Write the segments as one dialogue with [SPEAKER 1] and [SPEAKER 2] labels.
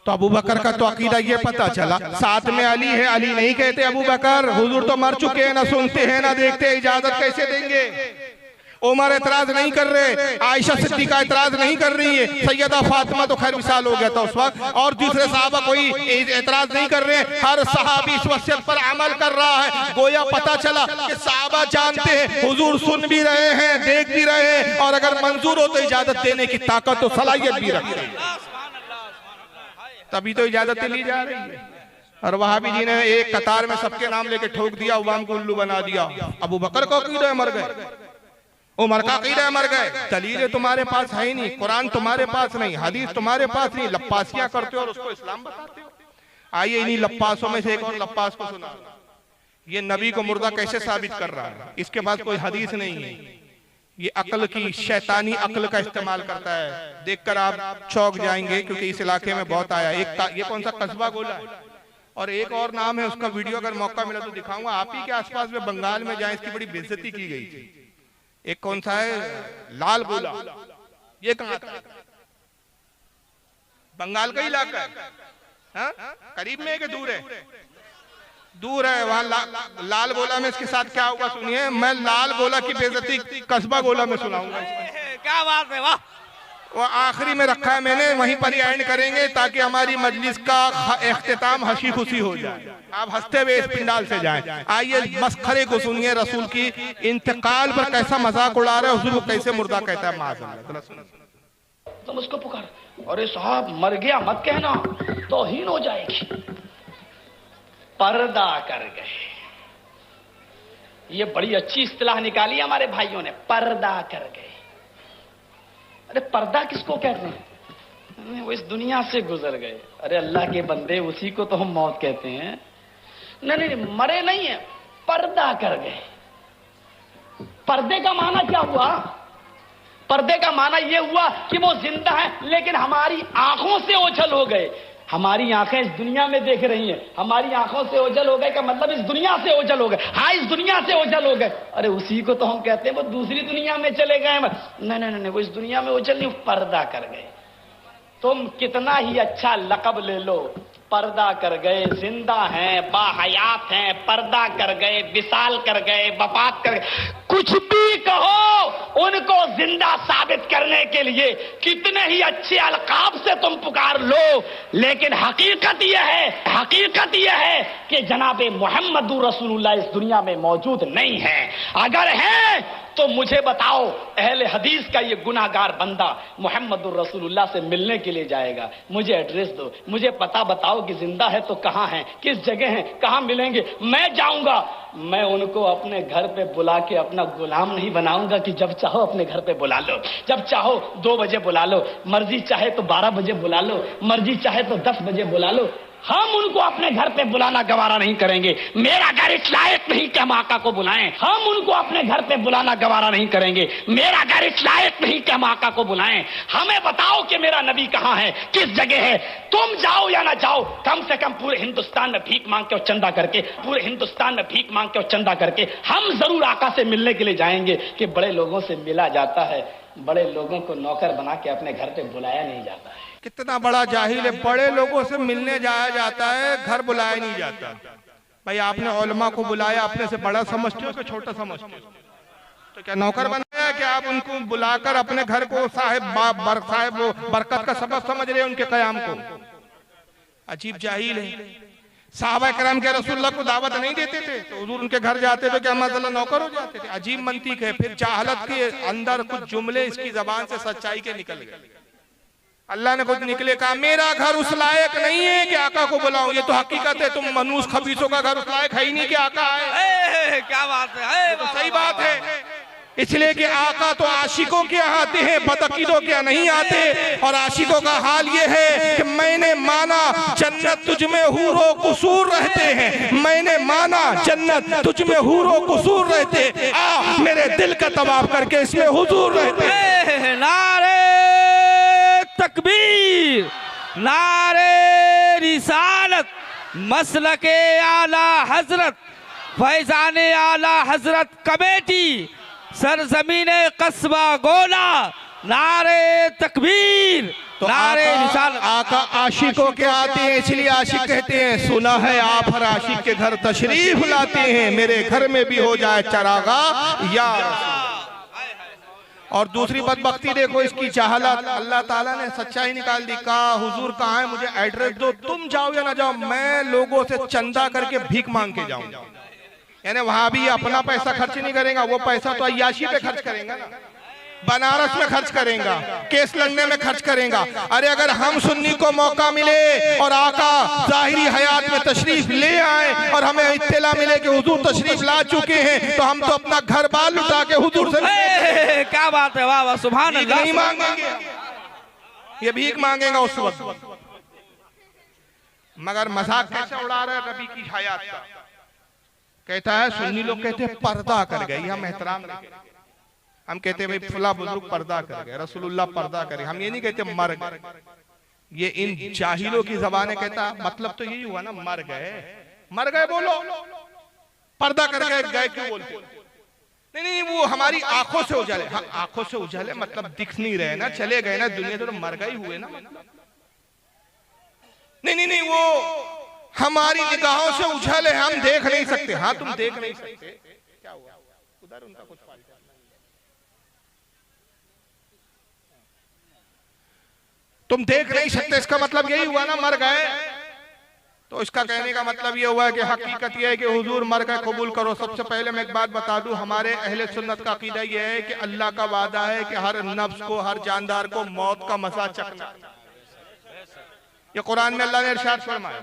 [SPEAKER 1] तो अबू बकर का तो अकीदा ये पता चला, साथ में अली है, अली नहीं कहते अबू बकर, हुजूर तो मर चुके हैं, ना सुनते हैं ना देखते, इजाजत कैसे देंगे। उमर एतराज नहीं कर रहे, आयशा सिद्दीका एतराज नहीं कर रही है, सैयदा फातिमा तो खैर विसाल हो गया था उस वक्त, और दूसरे साहबा कोई एतराज नहीं कर रहे। हर सहाबी इस वसीयत पर अमल कर रहा है। गोया पता चला कि साहबा जानते हैं, हुजूर सुन भी रहे हैं, देख भी रहे हैं, और अगर मंजूर हो तो इजाजत देने की ताकत और सलाहियत भी रखते हैं, तभी तो इजाजत ली जा रही है। और वहाबी जी ने एक कतार में सबके नाम लेके ठोक दिया, अवाम को उल्लू बना दिया। अबू बकर को अकीदा मर गए, उमर का अकीदा मर गए। दलील तुम्हारे पास है ही नहीं, कुरान तुम्हारे पास नहीं, हदीस तुम्हारे पास नहीं, लप्पासियां करते हो और उसको इस्लाम बताते हो। आइए इन्हीं लप्पासों में से एक और लप्पास को सुना, ये नबी को मुर्दा कैसे साबित कर रहा है। इसके पास कोई हदीस नहीं है, ये अक्ल की शैतानी अक्ल का इस्तेमाल करता है। देखकर आप चौंक जाएंगे, क्योंकि इस इलाके में बहुत आया। ये कौन सा कस्बा गोला है, और एक और नाम है उसका, वीडियो अगर मौका मिला तो दिखाऊंगा। आप ही के आसपास में बंगाल में जाए, इसकी बड़ी बेइज्जती की गई थी। एक कौन सा है, लाल गोला, ये कहाँ था, बंगाल का इलाका है, हाँ? करीब में है कि दूर है? दूर है। वहां लाल गोला में इसके साथ क्या हुआ सुनिए। मैं लाल गोला की बेइज्जती कस्बा गोला में सुनाऊंगा।
[SPEAKER 2] क्या बात है, वाह।
[SPEAKER 1] वो आखिरी में रखा है मैंने, वहीं पर ही एंड करेंगे ताकि हमारी मजलिस का इख्तिताम हंसी खुशी हो जाए, आप हंसते हुए इस पिंडाल से जाएं। आइए मस्खरे को सुनिए, रसूल की इंतकाल पर कैसा मजाक उड़ा रहा है, हुजूर को कैसे मुर्दा कहता है। माज़अल्लाह,
[SPEAKER 3] तुम उसको पुकार, अरे साहब मर गया मत कहना, तौहीन हो जाएगी। पर्दा कर गए, ये बड़ी अच्छी इस्तिलाह निकाली हमारे भाइयों ने, पर्दा कर गए। अरे पर्दा किसको कहते हैं? वो इस दुनिया से गुजर गए। अरे अल्लाह के बंदे, उसी को तो हम मौत कहते हैं। नहीं नहीं, मरे नहीं है, पर्दा कर गए। पर्दे का माना क्या हुआ? पर्दे का माना यह हुआ कि वो जिंदा है, लेकिन हमारी आंखों से ओझल हो गए। हमारी आंखें इस दुनिया में देख रही हैं, हमारी आंखों से ओझल हो गए का मतलब इस दुनिया से ओझल हो गए। हाँ, इस दुनिया से ओझल हो गए। अरे उसी को तो हम कहते हैं वो दूसरी दुनिया में चले गए। नहीं नहीं नहीं, वो इस दुनिया में ओझल नहीं, पर्दा कर गए। तुम कितना ही अच्छा लक़ब ले लो, पर्दा कर गए। जिंदा हैं, बाहयात हैं, पर्दा कर गए, विसाल कर गए, वफात कर गए, कुछ भी कहो, उनको जिंदा साबित करने के लिए कितने ही अच्छे अलकाब से तुम पुकार लो, लेकिन हकीकत यह है कि जनाबे मोहम्मदुर रसूलुल्लाह इस दुनिया में मौजूद नहीं है। अगर है तो मुझे बताओ, अहले हदीस का ये गुनाहगार बंदा मोहम्मदुर रसूलुल्लाह से मिलने के लिए जाएगा, मुझे एड्रेस दो, मुझे पता बताओ कि जिंदा है तो कहां है, किस जगह है, कहां मिलेंगे, मैं जाऊंगा। मैं उनको अपने घर पे बुला के अपना गुलाम नहीं बनाऊंगा कि जब चाहो अपने घर पे बुला लो, जब चाहो 2 बजे बुला लो, मर्जी चाहे तो 12 बजे बुला लो, मर्जी चाहे तो 10 बजे बुला लो। हम उनको अपने घर पे बुलाना गवारा नहीं करेंगे। मेरा घर इस लायक नहीं कि हम आका को बुलाएं। हम उनको अपने घर पे बुलाना गवारा नहीं करेंगे। मेरा घर इस लायक नहीं कि हम आका को बुलाएं। हमें बताओ कि मेरा नबी कहां है, किस जगह है। तुम जाओ या ना जाओ, कम से कम पूरे हिंदुस्तान में भीख मांग के और चंदा करके, पूरे हिंदुस्तान में भीख मांग के और चंदा करके हम जरूर आका से मिलने के लिए जाएंगे। कि बड़े लोगों से मिला जाता है, बड़े लोगों को नौकर बना के अपने घर पे बुलाया नहीं जाता है।
[SPEAKER 1] कितना बड़ा जाहिल है, बड़े लोगों से मिलने जाया जाता है, घर बुलाया नहीं जाता। भाई आपने उलमा को बुलाया, अपने से बड़ा समझते हो कि छोटा समझते हो? तो क्या नौकर बनाया कि आप उनको बुलाकर अपने घर को साहिब बरकत का सबब समझ रहे हैं उनके कयाम को? अजीब जाहिल है। साहबा करम के रसूलुल्लाह को दावत नहीं देते थे तो हुजूर उनके घर जाते थे, क्या माशाअल्लाह नौकर हो जाते थे? अजीब मंतीक है। फिर जाहलत के अंदर कुछ जुमले इसकी जबान से सच्चाई के निकल गए। अल्लाह ने खुद निकले कहा, मेरा घर उस लायक नहीं है कि आका को बुलाऊं। ये तो हकीकत है, तुम मनूस खबीसों का घर उस लायक है ही नहीं कि आका आए।
[SPEAKER 2] क्या बात है,
[SPEAKER 1] तो सही बात है। इसलिए कि आका तो आशिकों के यहाँ आते हैं, बदअकीदों के नहीं आते। और आशिकों का हाल ये है कि मैंने माना जन्नत तुझ में हूरो कुसूर रहते हैं, मैंने माना जन्नत तुझ में हूरो कुसूर रहते, आ मेरे दिल का तवाफ करके इसमें हुजूर रहते।
[SPEAKER 2] नारे तकबीर, नारे रिसालत, मसलके आला हजरत, फैजाने आला हजरत कमेटी, सरजमीने कस्बा गोला, नारे तकबीर,
[SPEAKER 1] तो
[SPEAKER 2] नारे रिसालत।
[SPEAKER 1] आका आशिकों के आते हैं, इसलिए आशिक कहते हैं सुना है आप हर आशिक के घर तशरीफ लाते हैं, मेरे घर में भी हो जाए चरागा या और दूसरी बदबख्ती देखो इसकी जहालत, अल्लाह ताला ने सच्चाई निकाल दी। कहा हुजूर कहाँ है, मुझे एड्रेस दो, तुम जाओ या ना जाओ, मैं लोगों से चंदा करके भीख मांग के जाऊंगा। यानी वहां भी अपना पैसा खर्च नहीं करेगा, वो पैसा तो अय्याशी पे खर्च करेगा ना, बनारस में खर्च करेगा, केस लड़ने में खर्च करेगा। अरे अगर हम सुन्नी को मौका मिले और आका जाहिरी हयात में तशरीफ ले आए और हमें इत्तला मिले कि हुजूर तशरीफ ला चुके हैं, तो हम तो अपना घर बार लुटा के हुजूर से
[SPEAKER 2] क्या बात है, वाह वाह सुभान अल्लाह।
[SPEAKER 1] नहीं मांगेंगे, ये भीख मांगेगा उस वक्त। मगर मजाक कैसे उड़ा रहे नबी की हयात का। कहता है सुन्नी लोग कहते हैं पर्दा कर गए, हम एहतराम नहीं करते। हम कहते हैं भाई फला बुजुर्ग पर्दा कर गए, रसूलुल्लाह पर्दा करे, हम ये नहीं कहते मर गए। ये इन जाहिलों की ज़बान कहता मतलब तो यही हुआ ना, मर गए। मर गए बोलो, पर्दा कर गए क्यों बोलते? नहीं नहीं, वो हमारी आंखों से उजाले। हाँ आंखों से उजाले मतलब दिख नहीं रहे ना, चले गए ना दुनिया, तो मर गए हुए ना मतलब। नहीं नहीं नहीं, वो हमारी निगाहों से उछाले, हम देख नहीं सकते। हाँ तुम देख नहीं सकते, क्या हुआ उधर उनका कुछ फायदा। तुम देख नहीं सकते, इसका मतलब यही हुआ ना मर गए। तो इसका कहने का मतलब ये हुआ कि हकीकत ये है कि हुजूर मर गए, कबूल करो। सबसे पहले मैं एक बात बता दूं, हमारे अहले सुन्नत का अकीदा ये है कि अल्लाह का वादा है कि हर नफ्स को, हर जानदार को मौत का मजा चखना। ये कुरान में अल्लाह ने इरशाद फरमाया।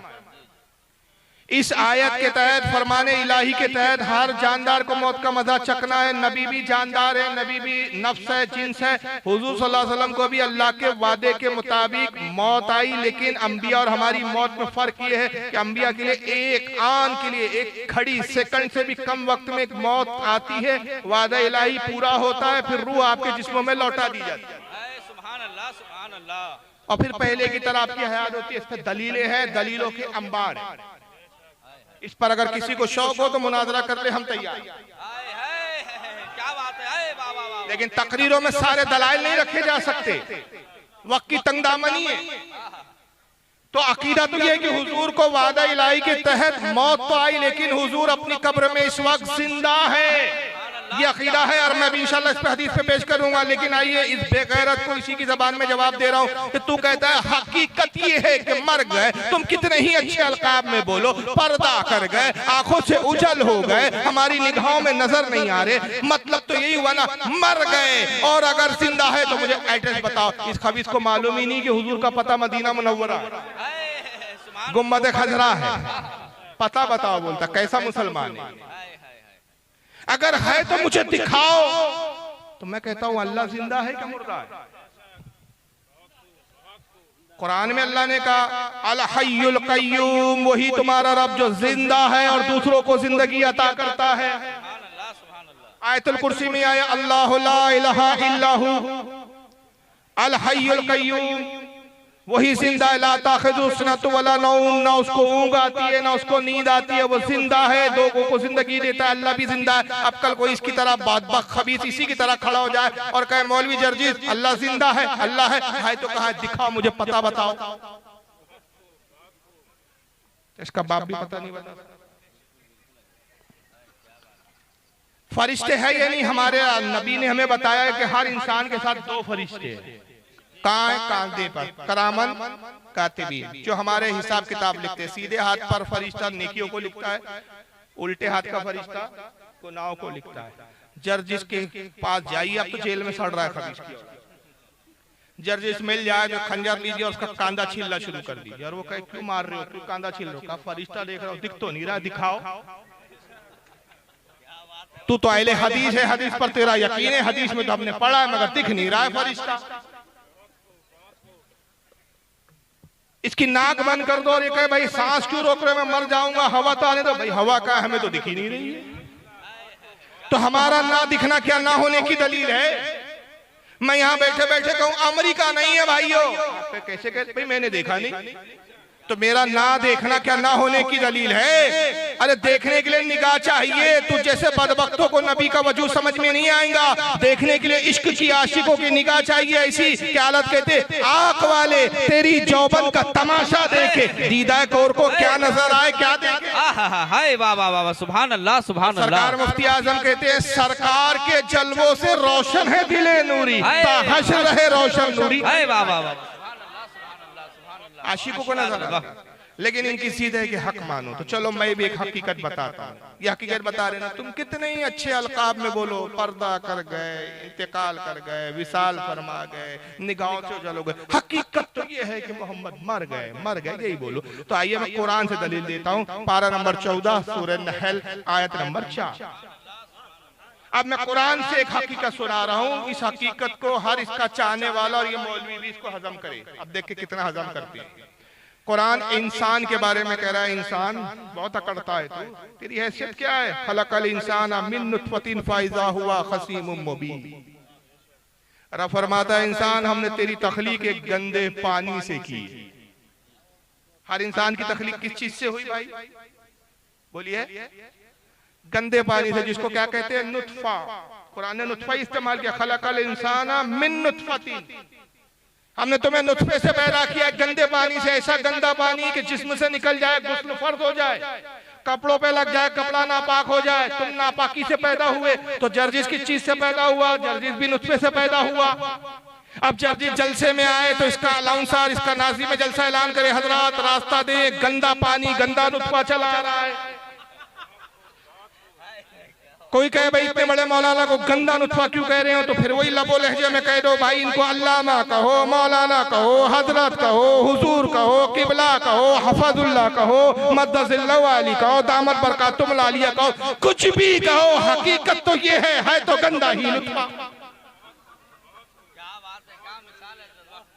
[SPEAKER 1] इस आयत के तहत, फरमाने इलाही के तहत, हर जानदार को मौत का मजा चखना है। नबी भी जानदार है, नबी भी नफ्स है, जिन्स है। हुजूर सल्लल्लाहु अलैहि वसल्लम को भी अल्लाह के वादे के मुताबिक मौत आई, लेकिन अंबिया और हमारी मौत में फर्क ये है कि अंबिया के लिए एक आन के लिए, एक घड़ी सेकंड से भी कम वक्त में एक मौत आती है, वादा इलाही पूरा होता है, फिर रूह आपके जिस्मों में लौटा दी जाती है।
[SPEAKER 2] सुभान अल्लाह, सुभान अल्लाह।
[SPEAKER 1] और फिर पहले की तरह आपकी हयात होती है। इस पर दलीलें हैं, दलीलों के अंबार है। इस पर अगर किसी को शौक हो तो मुनाजरा कर ले, हम तैयार।
[SPEAKER 2] क्या बात है,
[SPEAKER 1] लेकिन तकरीरों में सारे दलाइल नहीं रखे जा सकते, वक्त की तंगदामनी है। तो अकीदा तो यह है कि हुजूर को वादा इलाही के तहत मौत तो आई, लेकिन हुजूर अपनी कब्र में इस वक्त जिंदा है। ये अकीदा है और मैं भी इंशाल्लाह इस पे हदीस पे पेश करूंगा। लेकिन आइए इस बेगैरत को इसी की जबान में जवाब दे रहा हूं कि तू कहता है हकीकत ये है कि मर गए, तुम कितने ही अच्छे अलकाब में बोलो, पर्दा कर गए, आंखों से उजल हो गए, हमारी निगाहों में नजर नहीं आ रहे, मतलब तो यही हुआ ना मर गए। और अगर जिंदा है तो मुझे एड्रेस बताओ। इस खबीस को मालूम ही नहीं कि हुजूर का पता मदीना मुनव्वरा है, गुम्बद खजरा है, पता बताओ। बोलता कैसा मुसलमान है? अगर है तो मुझे दिखाओ। तो मैं कहता हूं अल्लाह जिंदा है क्या मुर्दा है? कुरान में अल्लाह ने कहा अल हय्युल कय्यूम, वही तुम्हारा रब जो जिंदा है और दूसरों को जिंदगी अता करता है। आयतुल कुर्सी में आया अल्लाहु ला इलाहा इल्लाहु अल हय्युल कय्यूम, वही जिंदा है। ला ताखिज़ु सिनतु वला नौम, ना उसको ऊँघ आती है ना उसको नींद आती है, वो जिंदा है, लोगों को जिंदगी देता है। अल्लाह भी जिंदा है। अब कल कोई इसकी तरह बदबख्त खबीस इसी की तरह खड़ा हो जाए और कहे मौलवी जर्जीस अल्लाह जिंदा है, अल्लाह है तो कहा दिखाओ, मुझे पता बताओ। इसका बाप भी पता नहीं बता। फरिश्ते है या नहीं? हमारे नबी ने हमें बताया कि हर इंसान के साथ दो फरिश्ते हैं। कहाँ है? कांधे पर, करामन कातिबीन, जो हमारे हिसाब किताब लिखते हैं। सीधे हाथ पर फरिश्ता नेकियों को लिखता है, उल्टे हाथ का फरिश्ता गुनाहों को लिखता है। जर्जिस के पास जाइए, अब तो जेल में सड़ रहा है खबीस की। जर्जिस मिल जाए तो खंजर लीजिए और उसका कांधा छीलना शुरू कर दीजिए। और वो कहे क्यों मार रहे हो, क्यों कांधा छील रहे हो? कहा फरिश्ता देख रहा हो, दिख तो नहीं रहा, दिखाओ। तू तो अहले हदीस है, हदीस पर तेरा यकीन है, हदीस में तो हमने पढ़ा है, मगर दिख नहीं रहा है फरिश्ता। इसकी नाक बंद कर दो और ये कहे भाई सांस क्यों रोक रहे, मैं मर जाऊंगा, हवा तो आने दो। भाई हवा का हमें तो दिख ही नहीं रही है। तो हमारा ना दिखना क्या ना होने की दलील है? मैं यहां बैठे बैठे कहूं अमेरिका नहीं है भाइयों, कैसे कहते? भाई मैंने देखा नहीं। तो मेरा ना देखना क्या ना होने की दलील है? अरे देखने के लिए निगाह चाहिए। तू जैसे बदबख्तों को नबी का वजूद समझ में नहीं आएगा, देखने के लिए इश्क की आशिकों की निगाह चाहिए। ऐसी क्या हालत कहते, आंख वाले तेरी जौबन का तमाशा देखे दीदाए कौर को क्या नजर आए, क्या देखे।
[SPEAKER 2] हाय वाह वाह वाह, सुभान अल्लाह सुभान अल्लाह।
[SPEAKER 1] सरकार मुफ्ती आजम कहते हैं सरकार के जलवों से रोशन है दिले नूरी, हश्र रहे रोशन नूरी।
[SPEAKER 2] हाय वाह वाह वाह,
[SPEAKER 1] आशिकों को नजर आता है, लेकिन इनकी सीधे है कि हक मानो। तो चलो मैं भी एक हकीकत बताता हूँ। ये हकीकत बता रहे ना, तुम कितने ही अच्छे अलकाब में बोलो, पर्दा कर गए, इंतकाल कर गए, विसाल फरमा गए, निगाहों से जलो गए, हकीकत तो ये है कि मोहम्मद मर गए, यही बोलो। तो आइए मैं कुरान से दलील देता हूँ, पारा नंबर 14 सूरह नहल आयत नंबर 4। अब मैं कुरान से एक हकीकत सुना रहा हूँ। इस हकीकत को हर इसका चाहने वाला और ये मौलवी भी इसको हजम करे। अब देख के कितना हजम करते हैं। कुरान इंसान के बारे में कह रहा है, इंसान बहुत अकड़ता है, तो तेरी हैसियत क्या है? खलकल इंसान मिन नुत्फतिन फाइजा हुआ खसीमुम मुबीन। रब फरमाता है इंसान हमने तेरी तखलीक एक गंदे पानी से की। हर इंसान की तखलीक किस चीज से हुई भाई? बोलिए। गंदे पानी से, जिसको क्या कहते हैं? नुत्फा। कुरान ने नुत्फा इस्तेमाल किया, खलकल इंसान मिन नुत्फतिन। हमने तुम्हें नुत्फे से पैदा किया, गंदे पानी से, ऐसा गंदा पानी कि जिस्म से निकल जाए, गुस्ल फर्ज हो जाए, कपड़ों पे लग जाए, कपड़ा नापाक हो जाए। तुम नापाकी से पैदा हुए तो जर्जिस किस चीज से पैदा हुआ? जर्जिस भी नुत्फे से पैदा हुआ। अब जर्जिस जलसे में आए तो इसका अलाउंसर, इसका नाजी में जलसा ऐलान करे, हजरात रास्ता दे, गंदा पानी, गंदा नुत्फा चला आ रहा है। कोई कहे भाई इतने बड़े मौलाना को गंदा नुत्फा क्यों कह रहे हो? तो फिर वही लबो लहजे में कह दो भाई, इनको अल्लामा कहो, मौलाना कहो, हजरत कहो, हुजूर कहो, किबला कहो, हफजुल्लाह कहो, मद्दजिल्लाह वाली कहो, दामत बरकातुहुल आलिया कहो, कुछ भी कहो, हकीकत तो ये है तो गंदा ही नुत्फा।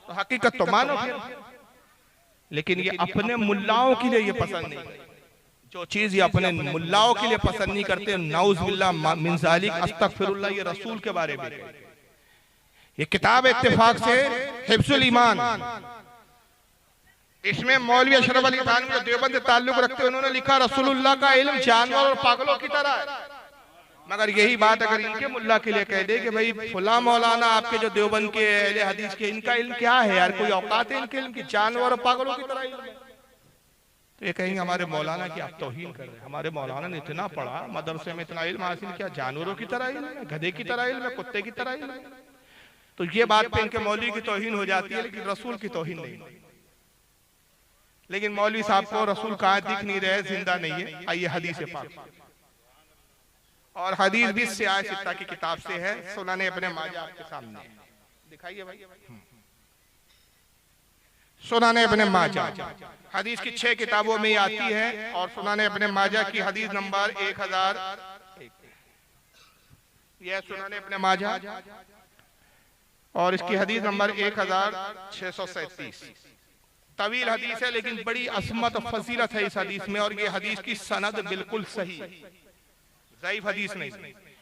[SPEAKER 1] तो हकीकत तो मानो फिर। लेकिन ये अपने मुल्लाओं के लिए ये पसंद नहीं। जो चीज ये अपने मुल्लाओं के लिए पसंद नहीं करते, नाउज़ बिल्लाह मिन ज़ालिक, अस्तगफिरुल्लाह, ये रसूल के बारे में। ये किताब इत्तेफाक से हिफ्ज़ुल ईमान, इसमें मौलवी अशरफ अली थानवी जो देवबंद से ताल्लुक रखते हैं, उन्होंने लिखा रसूलुल्लाह का इल्म जानवर और पागलों की तरह है। मगर यही बात अगर इनके मुल्ला के लिए कह दे कि भाई फुला मौलाना आपके जो देवबंद के अहले हदीस के, इनका इल्म क्या है यार? कोई औकात है इनके इल्म की? जानवर और पागलों की तरह इल्म है। तो ये कहेंगे हमारे मौलाना की आप तौहीन कर रहे हैं। हमारे मौलाना ने इतना पढ़ा, मदरसे में इतना इल्म हासिल किया, जानवरों की तरह इल्म है, गधे की तरह इल्म है, कुत्ते की तरह इल्म है। तो ये बात पे इनके मौलवी की तौहीन हो जाती है, लेकिन रसूल की तौहीन नहीं। लेकिन मौलवी साहब को रसूल कहाँ दिख नहीं रहे, जिंदा नहीं है। आइए हदीस पाक, और हदीस भी सियाह सित्ता की किताब से है, सुनाने अपने माजा आपके सामने दिखाइए भाई। सुनाने अपने माजा हदीस की 6 किताबों में आती है, और सुनाने अपने माजा की हदीस नंबर 1001, यह सुनाने अपने माजा, और इसकी हदीस नंबर 1637। तवील हदीस है, लेकिन बड़ी असमत और फजीलत है इस हदीस में, और ये हदीस की सनद बिल्कुल सही, ज़ईफ हदीस नहीं।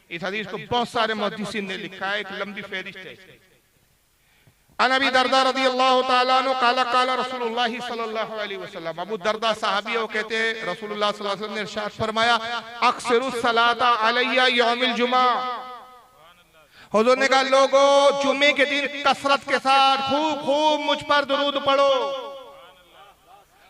[SPEAKER 1] इस हदीस को बहुत सारे मुहद्दिसीन ने लिखा है, एक लंबी फहरिस्त है। अन अबी दरदा रज़ियल्लाहु तआला अन्हु क़ाला क़ाला रसूलुल्लाह सल्लल्लाहु अलैहि वसल्लम, अबू दरदा सहाबी है, वो कहते हैं रसूलुल्लाह सल्लल्लाहु अलैहि वसल्लम ने इरशाद फरमाया, अक्सरुस सलाता अलैया यौमिल जुमा। हुजूर ने कहा लोगों जुमे के दिन कसरत के साथ खूब खूब मुझ पर दुरूद पढ़ो,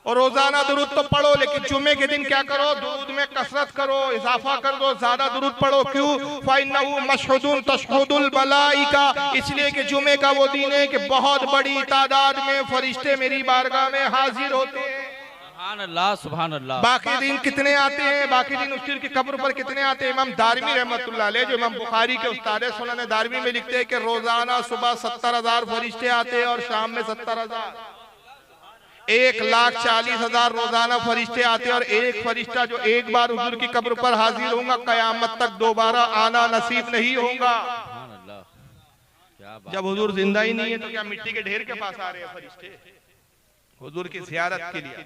[SPEAKER 1] और रोजाना दुरूद तो पढ़ो, लेकिन जुमे के दिन क्या करो? दुरूद में कसरत करो, इजाफा कर दो, ज्यादा दुरूद पढ़ो। क्यों? फ़इन्नहु मशहुदुन तशहुदुल मलाइका, इसलिए कि जुमे का वो दिन है कि बहुत बड़ी तादाद में फरिश्ते मेरी बारगाह में हाजिर होते हैं।
[SPEAKER 2] सुभान अल्लाह सुभान अल्लाह।
[SPEAKER 1] बाकी दिन कितने आते हैं? बाकी दिन उस की कब्र पर कितने आते हैं? इमाम दारमी रहमतुल्लाह अलैह, जो इमाम बुखारी के उस्ताद है, सुनन दारमी में लिखते हैं कि रोजाना सुबह 70,000 फरिश्ते आते हैं, और शाम में 70,000, 1,40,000 रोजाना फरिश्ते आते हैं। और एक फरिश्ता जो एक बार हुजूर की कब्र पर हाजिर होगा, कयामत तक दोबारा आना नसीब नहीं होगा। जब हुजूर जिंदा ही नहीं है तो क्या मिट्टी के ढेर के पास आ रहे हैं फरिश्ते हुजूर की ज़ियारत के लिए?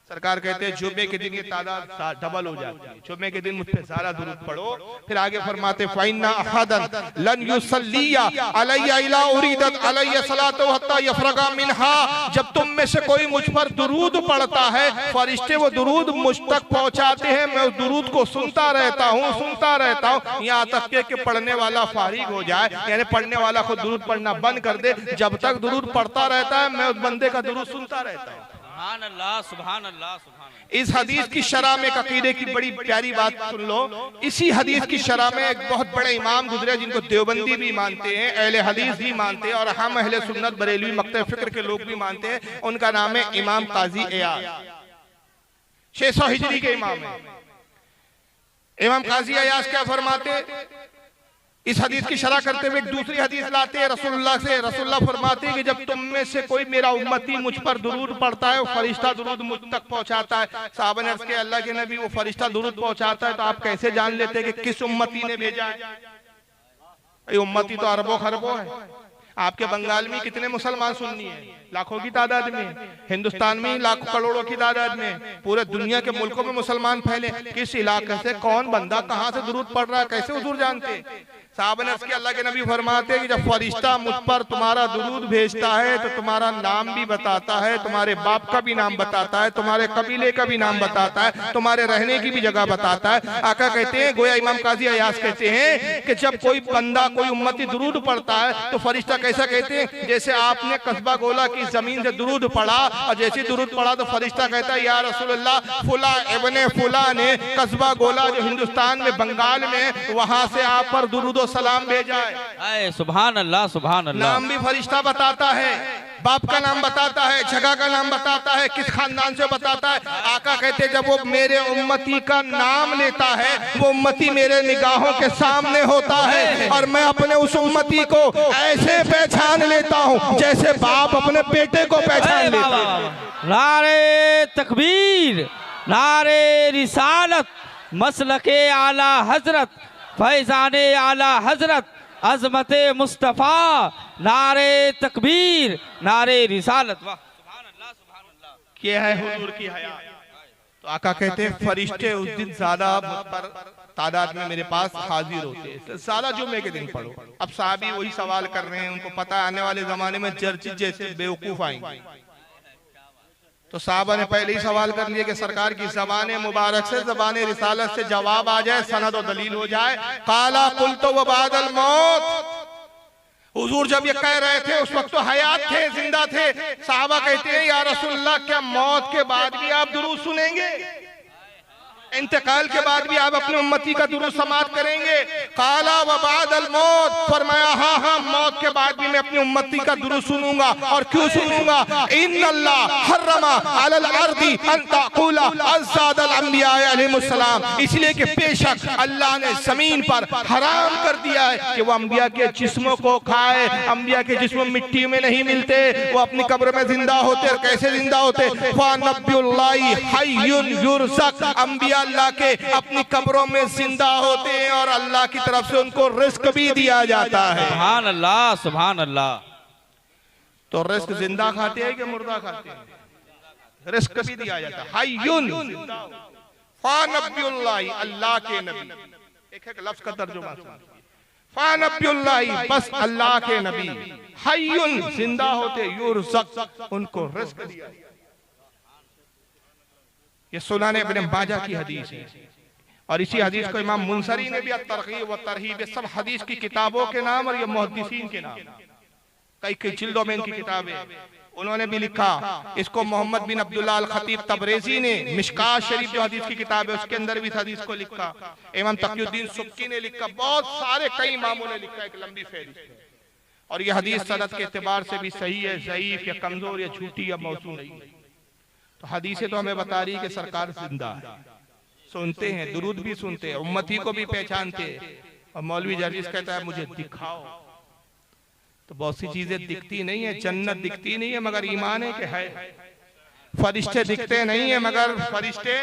[SPEAKER 1] सरकार कहते हैं जुम्मे के दिन ये तादाद डबल हो जाती है, जुम्मे के दिन मुझ पे सारा दुरूद पढ़ो। फिर आगे फरमाते फ़इन्ना अहदन लन युसल्लिया अलैया इला उरीदत अलैया सलातु हत्ता यफरगा मिनहा, जब तुम में से कोई मुझ पर दुरूद पढ़ता है, फरिश्ते वो दुरूद मुझ तक पहुंचाते हैं, मैं उस दुरूद को सुनता रहता हूँ यहाँ तक के पढ़ने वाला फारिग हो जाए, यानी पढ़ने वाला को दुरूद पढ़ना बंद कर दे। जब तक दुरूद पढ़ता रहता है मैं उस बंदे का दुरूद सुनता रहता हूँ।
[SPEAKER 2] सुभान अल्लाह सुभान अल्लाह सुभान अल्लाह।
[SPEAKER 1] इस हदीस की शरह में अकीदे की बड़ी प्यारी बात सुन लो। इसी हदीस की शरह में एक बहुत बड़े इमाम गुजरे जिनको देवबंदी भी मानते हैं, अहले हदीस भी मानते हैं और हम अहले सुन्नत बरेलवी मक्तब फिक्र के लोग भी मानते हैं। उनका नाम है इमाम काजी इयाज, 600 हिजरी के इमाम है। इमाम काजी इयाज क्या फरमाते, इस हदीस की शरह करते हुए एक दूसरी हदीस लाते हैं रसूलुल्लाह से। रसूलुल्लाह फरमाते हैं कि जब तुम में से कोई मेरा उम्मती मुझ पर दुरूद पढ़ता है, वो फरिश्ता दुरूद मुझ तक पहुंचाता है। साहबा ने अर्ज़ किया अल्लाह के नबी वो फरिश्ता दुरूद पहुंचाता है तो आप कैसे जान लेते हैं कि किस उम्मती ने भेजा है? उम्मती तो अरबों खरबों है। आपके बंगाल में कितने मुसलमान सुन्नी है? लाखों की तादाद में। हिंदुस्तान में लाखों करोड़ों की तादाद में। पूरे दुनिया के मुल्कों में मुसलमान फैले। किस इलाके से कौन बंदा कहाँ से दुरूद पढ़ रहा है कैसे हुजूर जानते? साहब ने उसके अल्लाह के नबी फरमाते हैं कि जब फरिश्ता मुझ पर तुम्हारा दुरूद भेजता है तो तुम्हारा नाम भी बताता है, तुम्हारे बाप का भी नाम बताता है, तुम्हारे कबीले का भी नाम बताता है, तुम्हारे रहने की भी जगह बताता है। आका कहते हैं, गोया इमाम काजी इयाज कहते हैं कि जब कोई बंदा कोई उम्मती दुरूद पढ़ता है तो फरिश्ता कैसा कहते हैं, जैसे आपने कस्बा गोला की जमीन से दुरूद पढ़ा और जैसे दुरूद पढ़ा तो फरिश्ता कहता है या रसूलल्लाह फुला इब्ने फुला ने कस्बा गोला जो हिंदुस्तान में बंगाल में वहां से आप पर दुरूद सलाम भेजा है।
[SPEAKER 2] सुभान अल्लाह सुभान अल्लाह।
[SPEAKER 1] नाम भी फरिश्ता बताता है, बाप का नाम बताता है, जगह का नाम बताता है, किस खानदान से बताता है। आका कहते जब वो मेरे उम्मती का नाम लेता है वो उम्मती मेरे निगाहों के सामने होता है और मैं अपने उस उम्मती को ऐसे पहचान लेता हूँ जैसे बाप अपने बेटे को पहचान लेता है।
[SPEAKER 2] नारे तकबीर, नारे रिसालत, मसलके आला हजरत, फैजाने आला हजरत, अजमत मुस्तफ़ा, नारे तकबीर, नारे रिसालत। वाह सुभान अल्लाह सुभान अल्लाह।
[SPEAKER 1] क्या है हुजूर की हयात। तो आका कहते हैं फरिश्ते उस दिन ज्यादा पर तादाद में मेरे पास हाजिर होते हैं। सारा जुम्मे के दिन पढ़ो। अब साहबी वही सवाल कर रहे हैं, उनको पता आने वाले जमाने में जर्जी जैसे बेवकूफ आएंगे। तो साहबा ने पहले ही सवाल कर लिया कि सरकार की ज़बान मुबारक से ज़बान रिसालत से जवाब आ जाए, सनद और दलील हो जाए। काला कुल तो व बादल मौत। हुजूर जब ये कह रहे थे उस वक्त तो हयात थे, जिंदा थे। साहबा कहते हैं या रसूलल्लाह क्या मौत के बाद भी आप दुरूद सुनेंगे? इंतकाल के बाद भी आप अपने उम्मती का दुरूद समात करेंगे? काला व बादल मौत, फरमाया हाँ हाँ मौत के बाद भी मैं अपनी उम्मती का दुरूद सुनूंगा। और क्यों सुनूंगा? इन्नल्लाह हर्रमा अलल अर्दी अन तक़ूला अज़्ज़ादल अंबिया अलैहिमुस्सलाम, इसलिए कि बेशक अल्लाह ने जमीन पर हराम कर दिया है कि वो अंबिया के जिस्मों को खाए। अंबिया के जिस्म मिट्टी में नहीं मिलते, वो अपनी कब्र में जिंदा होते। और कैसे जिंदा होते? फ़नबियुल्लाहि हय्युन युरज़क़, अंबिया अल्लाह के अपनी कब्रों में जिंदा होते हैं और अल्लाह की तरफ से उनको रिस्क भी दिया जाता है।
[SPEAKER 2] सुभान अल्लाह सुभान अल्लाह।
[SPEAKER 1] तो रिस्क जिंदा खाते हैं कि मुर्दा खाते हैं? रिस्क भी दिया जाता है। हय्युन फ़नबियुल्लाहि, अल्लाह के नबी। एक एक लफ्ज का तर्जुमा फ़नबियुल्लाहि, बस अल्लाह के नबी। हय्युन, जिंदा होते, युरज़क़, उनको रिस्क दिया। ये सुनाने इब्न माजा की हदीस है और इसी हदीस को इमाम मुंसरी ने भी तरगीब व तरहीब, सब हदीस की किताबों के नाम और ये मुहद्दिसीन के नाम, कई कई जिल्दों में इनकी किताबें उन्होंने भी लिखा। इसको मोहम्मद बिन अब्दुल्लाह अल खतीब तबरेज़ी ने मिशकात शरीफ जो हदीस की किताब है उसके अंदर भी इस हदीस को लिखा। इमाम तक़ियुद्दीन सुब्की ने लिखा, बहुत सारे कई इमामों ने लिखा, एक लंबी फहरिस्त। और ये हदीस सनद के एतबार से भी सही है, ज़ईफ या कमजोर या झूठी या मौसू नहीं। तो हदीसें तो हमें बता रही कि सरकार जिंदा है, सुनते हैं, दुरूद भी सुनते हैं, उम्मती को भी पहचानते हैं। और मौलवी जर्जिस कहता है मुझे दिखाओ, तो बहुत सी चीजें दिखती नहीं है। जन्नत दिखती नहीं है मगर ईमान है कि है। फरिश्ते दिखते नहीं है मगर फरिश्ते,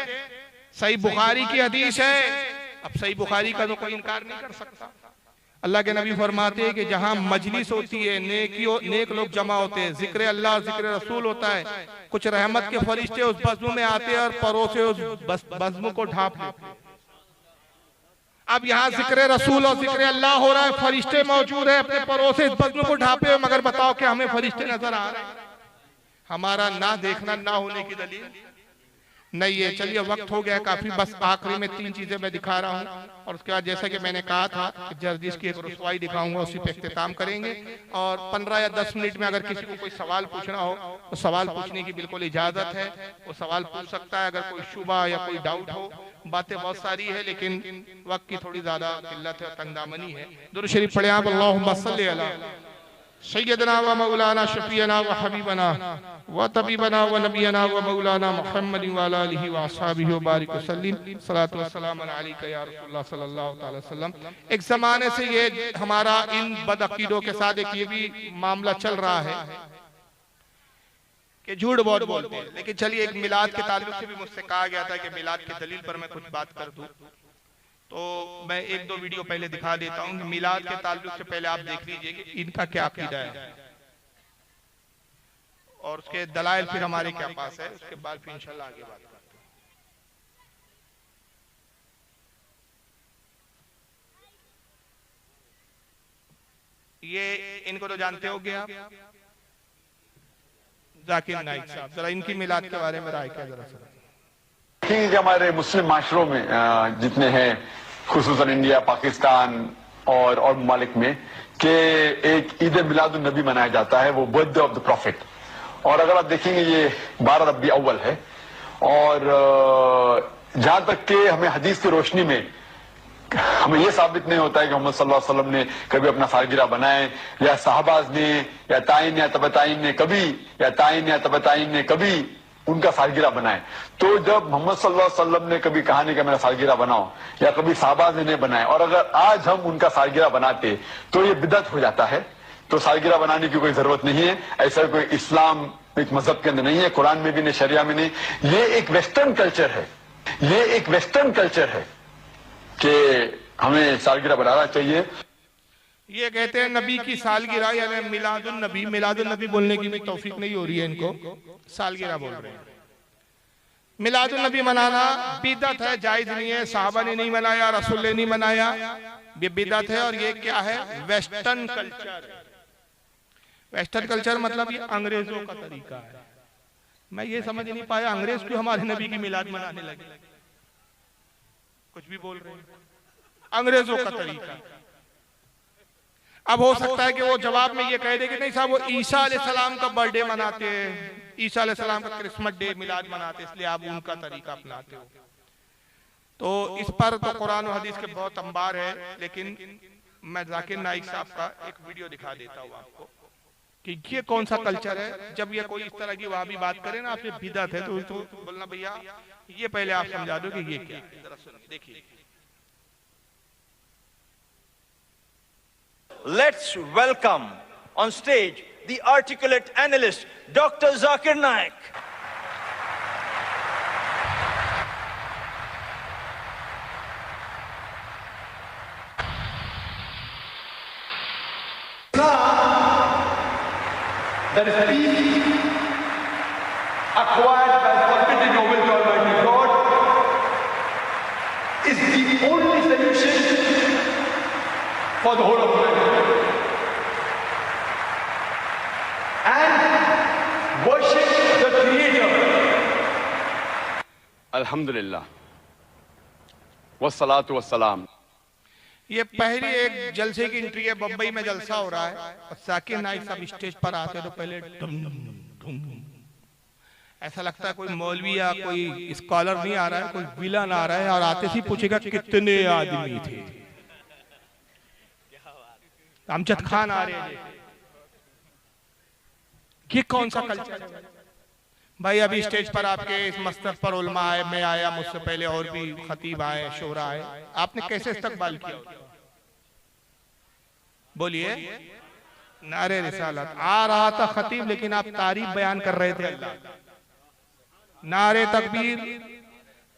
[SPEAKER 1] सही बुखारी की हदीस है। अब सही बुखारी का तो कोई इनकार नहीं कर सकता। अल्लाह के नबी फरमाते हैं कि जहां मजलिस होती है, नेक लोग जमा होते हैं, जिक्र अल्लाह जिक्र रसूल होता है, कुछ रहमत के फरिश्ते उस बज़्म में आते हैं और परों से उस बज़्म को ढांप लेते हैं। अब यहाँ जिक्र रसूल और जिक्र अल्लाह हो रहा है, फरिश्ते मौजूद है अपने परों से इस बज़्म को ढांपे हुए, मगर बताओ कि हमें फरिश्ते नजर आ रहे हैं? हमारा ना देखना ना होने की दलील नहीं है। चलिए वक्त हो गया काफी, बस आखिरी में 3 चीजें मैं दिखा रहा हूँ और उसके बाद जैसा कि मैंने कहा था जर्जिश की एक रसवाई दिखाऊंगा, उसी पे इख्तिताम करेंगे। और 15 या 10 मिनट में अगर किसी को कोई सवाल पूछना हो तो सवाल पूछने की बिल्कुल इजाजत है, वो सवाल पूछ सकता है। अगर कोई शुबा या कोई डाउट हो, बातें बहुत सारी है लेकिन वक्त की थोड़ी ज्यादा किल्लत है, तंगदामनी है। दुरूद शरीफ पढ़े आप, अल्लाहुम्मा सल्ली अला सय्यदना व मौलाना शफीना व हबीबना व तबीबना व नबीना व मौलाना मुहम्मद व अला आलिहि व अस्हाबिहि व बारिक वसल्लम। सलातु व सलाम अलैका या रसूलुल्लाह सल्लल्लाहु तआला अलैहि वसल्लम। एक जमाने से ये हमारा इन बदअकीदों के साथ एक ये भी मामला चल रहा है कि झूठ बहुत बोलते हैं। लेकिन चलिए एक मिलाद के ताल्लुक से भी मुझसे कहा गया था कि मिलाद की दलील पर मैं कुछ बात कर दूं, तो मैं 1-2 वीडियो पहले दिखा देता हूं। मिलाद के ताल्लुक से पहले आप देख लीजिए कि इनका क्या अकीदा है और उसके दलाइल फिर हमारे क्या पास है, उसके बाद फिर इंशाल्लाह आगे बात करते हैं। ये इनको तो जानते होंगे आप, जाकिर नाइक साहब, जरा इनकी मिलाद के बारे में राय क्या जरा सर?
[SPEAKER 4] कि हमारे मुस्लिम माशरों में जितने हैं, खुसूसन इंडिया, पाकिस्तान और ममालिक में, कि एक ईद मिलाद नबी मनाया जाता है, वो बर्थडे ऑफ द प्रॉफिट। और अगर आप देखेंगे ये 12 रबी अव्वल है। और जहां तक कि हमें हदीस की रोशनी में हमें यह साबित नहीं होता है कि मोहम्मद सल्लल्लाहु अलैहि वसल्लम ने कभी अपना सालगिरह बनाए, या साहबाज ने या ताइन या तबताइन ने कभी, या ताइन या तबताइन ने कभी उनका सालगिरह बनाए। तो जब मोहम्मद सल्लल्लाहु अलैहि वसल्लम ने कभी कहा नहीं कि मेरा सालगिरह बनाओ, या कभी साहबाज ने नहीं बनाए, और अगर आज हम उनका सालगिरह बनाते तो ये बिदअत हो जाता है। तो सालगिरह बनाने की कोई जरूरत नहीं है, ऐसा कोई इस्लाम एक मजहब के अंदर नहीं है, कुरान में भी नहीं, शरिया में नहीं। ये एक वेस्टर्न कल्चर है, ये एक वेस्टर्न कल्चर है कि हमें सालगिरह बनाना चाहिए।
[SPEAKER 1] ये कहते हैं नबी की सालगिरह यानी मिलादुन नबी, मिलादुन नबी बोलने की भी तौफीक नहीं हो रही है इनको, सालगिरह बोल रहे हैं। मिलादुन नबी मनाना बिदअत है, जायज नहीं है, साहबा ने नहीं मनाया, रसूल ने नहीं मनाया, ये बिदअत है। और ये क्या है? Western culture. वेस्टर्न कल्चर मतलब ये अंग्रेजों का तरीका है। मैं ये समझ नहीं पाया अंग्रेज क्यों हमारे नबी की मिलाद मनाने लगे। कुछ भी बोल रहे हैं, अंग्रेजों का तरीका। अब हो सकता है कि वो जवाब में ये कह दे कि नहीं साहब वो ईसा अलैहिस्सलाम का बर्थडे मनाते हैं, ईसा अलैहिस्सलाम का क्रिसमस डे मिलाद मनाते हैं, इसलिए आप उनका तरीका अपनाते हो। तो इस पर तो कुरान और हदीस के बहुत अंबार है, लेकिन मैं जाकिर नाइक साहब का एक वीडियो दिखा देता हूँ आपको कि ये कौन सा कल्चर है। जब ये कोई इस तरह की वहां भी बात करे ना आपसे बिदअत है, तो बोलना भैया ये पहले आप समझा दो कि ये क्या है। जरा सुनिए, देखिए।
[SPEAKER 5] Let's welcome on stage the articulate analyst, Dr. Zakir Naik.
[SPEAKER 4] That is peace acquired by submitting your will to Almighty God is the only solution for the whole of humanity. And worship the Creator. Alhamdulillah. Wassalatu wassalam.
[SPEAKER 1] ये पहली एक जलसे की entry है, बम्बई में जलसा हो रहा है और जाकिर नाइक साहब स्टेज पर आते तो पहले डुम डुम, ऐसा लगता है कोई मौलवी या कोई स्कॉलर नहीं आ रहा है, कोई विलन आ रहा है और आते ही पूछेगा कितने आदमी थे। अमजद खान आ रहे हैं। ये कौन सा कल्चर है भाई? अभी स्टेज पर आपके इस मस्तक पर उलमा आए, मैं आया, मुझसे पहले और भी खतीब आए, शोरा आए, आपने कैसे इस्तकबाल किया? बोलिए। नारे रिसालत आ रहा था खतीब, लेकिन आप तारीफ बयान कर रहे थे अल्लाह। नारे तकबीर,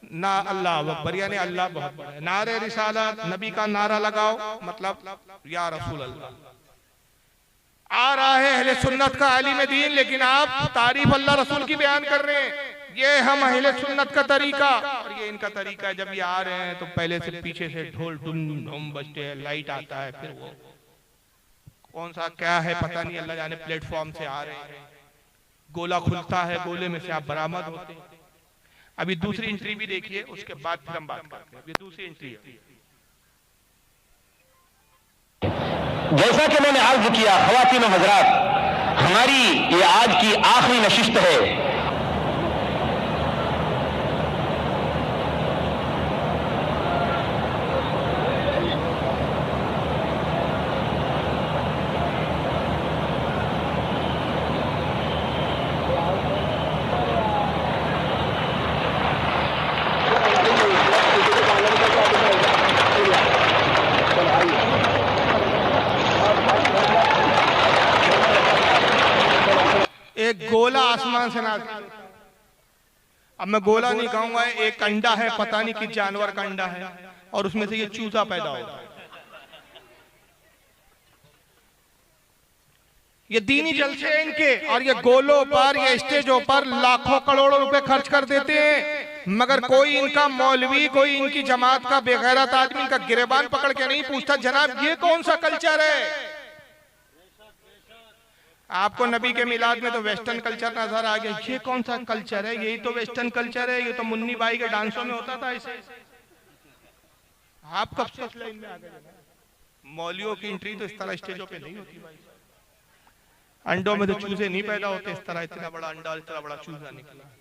[SPEAKER 1] ना अल्लाह अकबर यानी अल्लाह बहुत बड़ा है। नारे रिसालत नबी का नारा लगाओ मतलब या रसूल अल्लाह। आ रहा है अहले सुन्नत का आलिम दीन, लेकिन आप तारीफ अल्लाह रसूल की बयान कर रहे हैं। ये हम अहले सुन्नत का तरीका और ये इनका तरीका है। जब ये आ रहे हैं तो पहले से पीछे से ढोल ढुम ढुम बजते हैं, लाइट आता है, फिर वो कौन सा क्या है पता नहीं, अल्लाह जाने, प्लेटफॉर्म से आ रहे हैं, गोला खुलता है, गोले में से आप बरामद होते हैं। अभी दूसरी एंट्री भी देखिए, उसके बाद फिर हम बात करते हैं। ये दूसरी एंट्री है।
[SPEAKER 6] जैसा कि मैंने अर्ज किया, ख़वातीन व हज़रात, हमारी ये आज की आखिरी नशिस्त है।
[SPEAKER 1] एक गोला आसमान से नाज़िल, अब मैं गोला नहीं कहूंगा, एक अंडा है, पता नहीं किस जानवर का अंडा है, और उसमें से ये चूजा पैदा होगा। ये दीनी जलसे हैं इनके, और ये गोलों पर, ये स्टेजों पर लाखों करोड़ों रुपए खर्च कर देते हैं, मगर कोई इनका मौलवी, कोई इनकी जमात का बेगैरत आदमी इनका गिरेबान पकड़ के नहीं पूछता, जनाब ये कौन सा कल्चर है। आपको नबी के मिलाद में तो वेस्टर्न कल्चर नजर आ गया, ये कौन सा कल्चर है, यही तो वेस्टर्न कल्चर है, ये तो मुन्नी बाई के डांसों में होता था ऐसे। आप कब से लाइन में आ गए। मौलियों की एंट्री तो इस तरह स्टेजों पे नहीं होती भाई। अंडों में तो चूजे नहीं पैदा होते इस तरह, इतना बड़ा अंडा, इतना बड़ा चूजा निकला।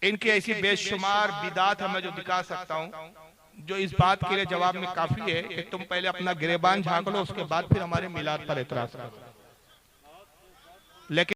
[SPEAKER 1] इनकी ऐसी बेशुमार बिदात है, मैं जो दिखा सकता हूँ, जो इस बात के लिए जवाब में काफी है कि तुम पहले अपना गिरेबान झांक लो, उसके बाद फिर हमारे मिलाद पर एतराज करो। लेकिन